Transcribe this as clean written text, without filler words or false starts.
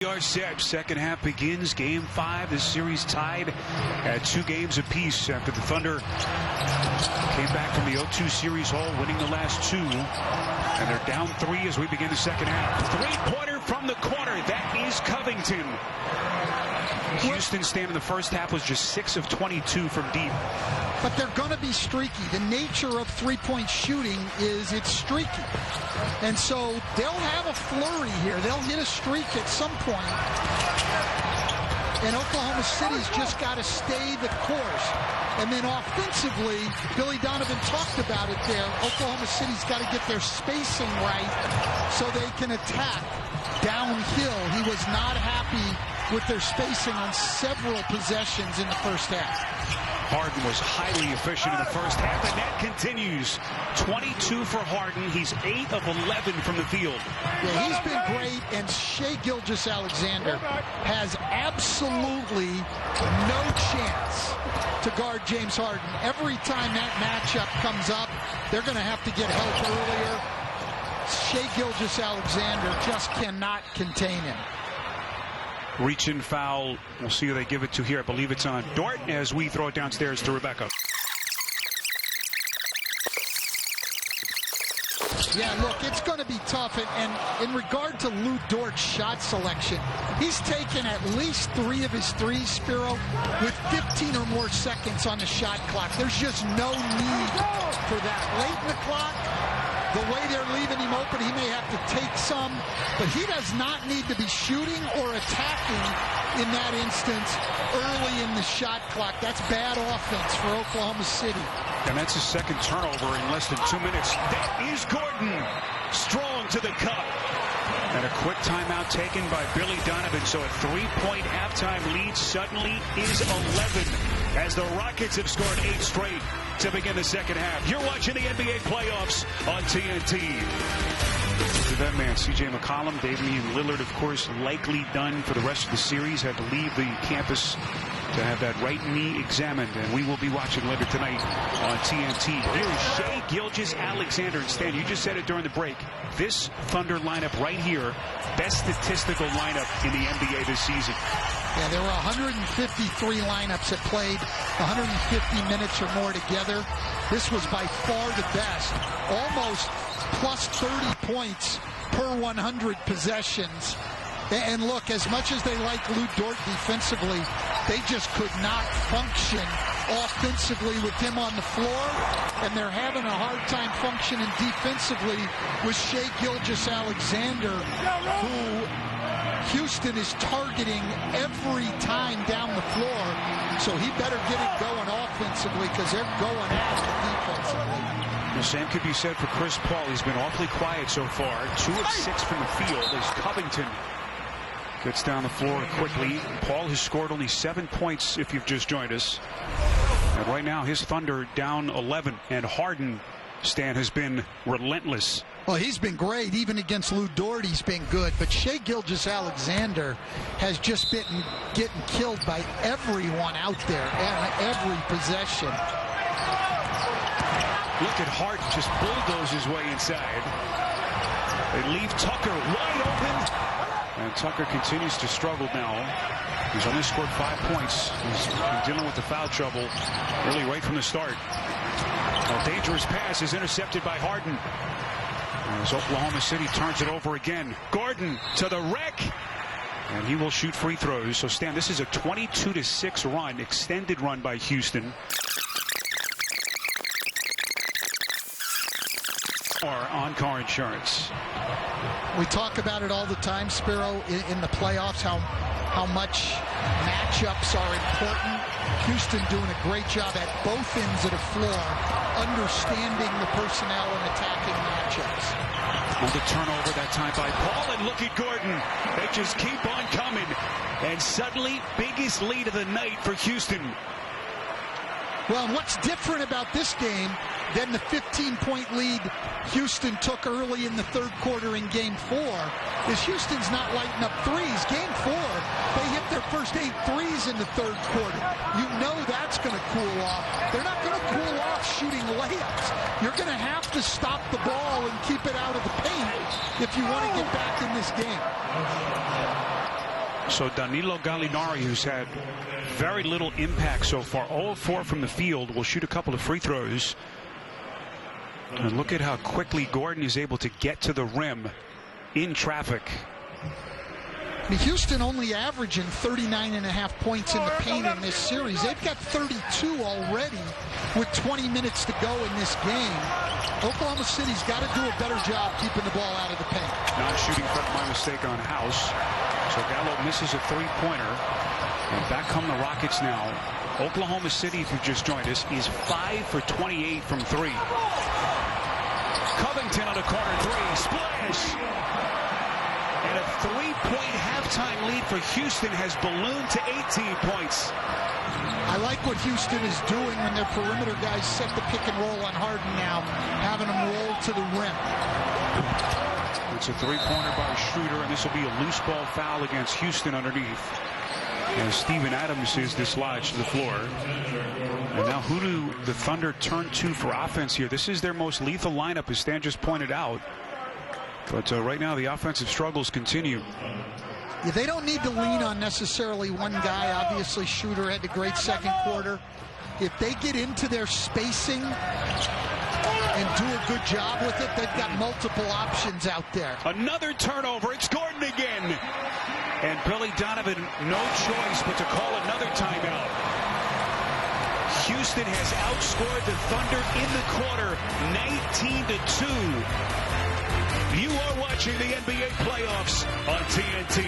We are set. Second half begins. Game 5. This series tied at 2 games apiece after the Thunder came back from the 0-2 series hole, winning the last 2. And they're down 3 as we begin the second half. Three-pointer from the corner. That is Covington. Houston's stand in the first half was just 6 of 22 from deep. But they're going to be streaky. The nature of three-point shooting is it's streaky. And so they'll have a flurry here. They'll hit a streak at some point. And Oklahoma City's just got to stay the course. And then offensively, Billy Donovan talked about it there. Oklahoma City's got to get their spacing right so they can attack downhill. He was not happy with their spacing on several possessions in the first half. Harden was highly efficient in the first half, and that continues. 22 for Harden. He's 8 of 11 from the field. Yeah, he's been great, and Shai Gilgeous-Alexander has absolutely no chance to guard James Harden. Every time that matchup comes up, they're going to have to get help earlier. Shai Gilgeous-Alexander just cannot contain him. Reach-in foul. We'll see who they give it to here. I believe it's on Dort as we throw it downstairs to Rebecca. Yeah, look, it's going to be tough. And in regard to Lou Dort's shot selection, he's taken at least 3 of his threes, Spiro, with 15 or more seconds on the shot clock. There's just no need for that. Late in the clock, the way they're leaving him open, he may have to take some, but he does not need to be shooting or attacking in that instance early in the shot clock. That's bad offense for Oklahoma City. And that's his second turnover in less than 2 minutes. That is Gordon. Strong to the cup. And a quick timeout taken by Billy Donovan. So a 3-point halftime lead suddenly is 11 as the Rockets have scored 8 straight to begin the second half. You're watching the NBA playoffs on TNT. To that man, C.J. McCollum, Damian Lillard, of course, likely done for the rest of the series. Had to leave the campus to have that right knee examined, and we will be watching later tonight on TNT. Here's Shai Gilgeous-Alexander. And Stan, you just said it during the break. This Thunder lineup right here, best statistical lineup in the NBA this season. Yeah, there were 153 lineups that played 150 minutes or more together. This was by far the best. Almost plus 30 points per 100 possessions. And look, as much as they like Lou Dort defensively, they just could not function offensively with him on the floor, and they're having a hard time functioning defensively with Shai Gilgeous-Alexander, who Houston is targeting every time down the floor, so he better get it going offensively because they're going at it defensively. The same could be said for Chris Paul. He's been awfully quiet so far. 2 of 6 from the field as Covington gets down the floor quickly. Paul has scored only 7 points if you've just joined us. And right now his Thunder down 11. And Harden, Stan, has been relentless. Well, he's been great. Even against Lou Dort, he's been good. But Shai Gilgeous-Alexander has just been getting killed by everyone out there and every possession. Look at Harden just bulldoze his way inside. They leave Tucker wide open. And Tucker continues to struggle now. He's only scored 5 points. He's been dealing with the foul trouble really right from the start. A dangerous pass is intercepted by Harden. As Oklahoma City turns it over again. Gordon to the wreck. And he will shoot free throws. So, Stan, this is a 22-6 run, extended run by Houston. Or on-car insurance. We talk about it all the time, Spiro, in the playoffs, how much matchups are important. Houston doing a great job at both ends of the floor, understanding the personnel and attacking matchups. On the turnover that time by Paul, and look at Gordon. They just keep on coming. And suddenly, biggest lead of the night for Houston. Well, and what's different about this game than the 15-point lead Houston took early in the third quarter in Game 4 is Houston's not lighting up threes. Game 4, they hit their first 8 threes in the third quarter. You know that's going to cool off. They're not going to cool off shooting layups. You're going to have to stop the ball and keep it out of the paint if you want to get back in this game. So Danilo Gallinari, who's had very little impact so far, 0 of 4 from the field, will shoot a couple of free throws. And look at how quickly Gordon is able to get to the rim in traffic. Houston only averaging 39.5 points in the paint in this series. They've got 32 already with 20 minutes to go in this game. Oklahoma City's got to do a better job keeping the ball out of the paint. Non-shooting front, my mistake on House. So Gallo misses a three-pointer. And back come the Rockets now. Oklahoma City, if you just joined us, is 5 for 28 from 3. Covington on a corner three. Splash! And a 3-point halftime lead for Houston has ballooned to 18 points. I like what Houston is doing when their perimeter guys set the pick and roll on Harden now, having him roll to the rim. It's a three-pointer by Schroeder, and this will be a loose ball foul against Houston underneath. And Steven Adams is dislodged to the floor. And now who do the Thunder turn to for offense here? This is their most lethal lineup, as Stan just pointed out. But right now the offensive struggles continue. Yeah, they don't need to lean on necessarily one guy. Obviously, Schroeder had a great second quarter. If they get into their spacing and do a good job with it, they've got multiple options out there. Another turnover. It's Gordon again. And Billy Donovan, no choice but to call another timeout. Houston has outscored the Thunder in the quarter, 19-2. You are watching the NBA playoffs on TNT.